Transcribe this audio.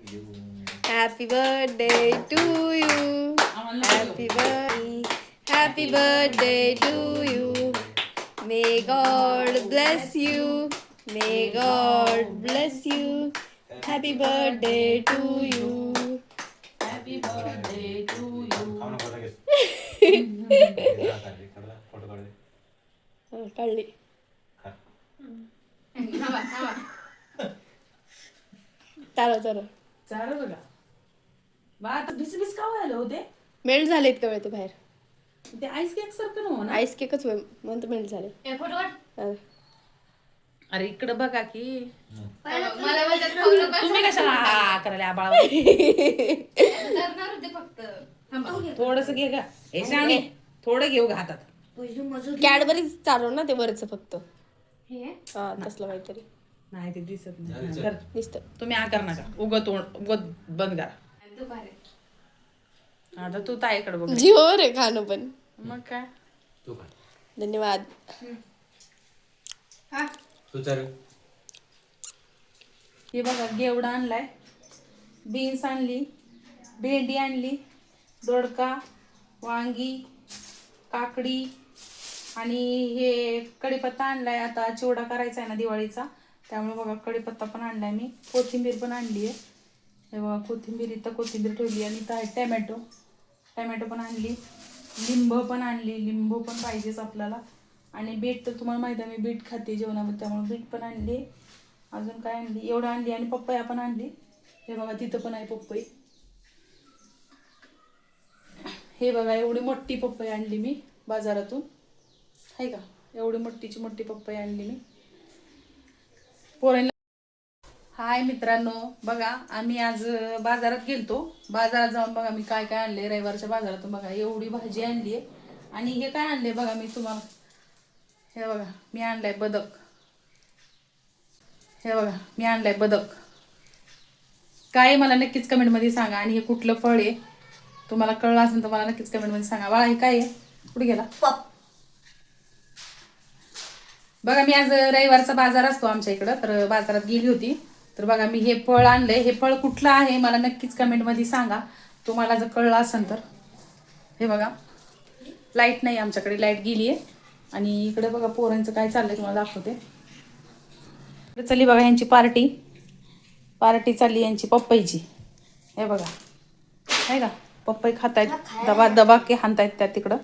Happy birthday to you. Happy birthday to you. May God bless you. May God bless you. Happy birthday to you. Happy birthday to you. कळली. चालो चालो. चालेल बघा. बा आता बिस का व्हायला होते? मेल्ट झालेत का ते बाहेर? ते आईस केक सारखं नव्ह ना? आईस केकच होय म्हणून मेल्ट झाले. अरे इकडे बघा की मला तुम्ही कशाला हा करायला बाळा थोडस घे का हे श्रावणी थोडं घेऊ का हातात. कॅडबरीज चालव ना ते वरच फक्त. हा तसलं काहीतरी नाही ते दिसत नाही कर. दिसत. तुम्ही हा कर नका उगत बंद करा. आता तू ताईकडे बघ. जीवर आहे खाणं पण. मग काय धन्यवाद. हे बघा घेवडा आणलाय, बीन्स आणली, भेंडी आणली, दोडका, वांगी, काकडी आणि हे कढीपत्ता आणलाय. आता चिवडा करायचा आहे ना दिवाळीचा, त्यामुळे बघा कढीपत्ता पण आणलाय मी. कोथिंबीर पण आणली आहे. हे बघा कोथिंबीर इथं कोथिंबीर ठेवली आणि इथं टमॅटो पण आणली, लिंब पण आणली. लिंबू पण पाहिजेच आपल्याला. आणि बीट तर तुम्हाला माहिती आहे मी बीट खाते जेवणामध्ये, त्यामुळे बीट पण आणली. अजून काय आणली एवढं आणली आणि पपया पण आणली. हे बघा तिथं पण आहे पपई. हे बघा एवढी मोठी पपई आणली मी बाजारातून. आहे का एवढी मोठी पपई आणली मी पोरांना. हाय मित्रांनो, बघा आम्ही आज बाजारात गेलतो. बाजारात जाऊन बघा मी काय काय आणले रविवारच्या बाजारातून. बघा एवढी भाजी आणली आहे. आणि हे काय आणले बघा मी तुम्हाला. हे बघा मी आणलाय बदक. हे बघा मी आणलाय बदक. काय मला नक्कीच कमेंटमध्ये सांगा. आणि हे कुठलं फळ आहे तुम्हाला कळलं असेल तर मला नक्कीच कमेंटमध्ये सांगा. बाळा हे काय आहे? कुठे गेला? बघा मी आज रविवारचा बाजार असतो आमच्या इकडं, तर बाजारात गेली होती. तर बघा मी हे फळ आणलंय. हे फळ कुठलं आहे मला नक्कीच कमेंटमध्ये सांगा तुम्हाला जर कळलं असेल तर. हे बघा लाईट नाही आमच्याकडे, लाईट गेली आहे. आणि इकडे बघा पोरांचं काय चाललंय तुम्हाला दाखवते. चालली बघा यांची पार्टी चालली यांची पपईची. हे बघा आहे का पपई खातायत, दबा दबा की हाणतायत त्या तिकडं.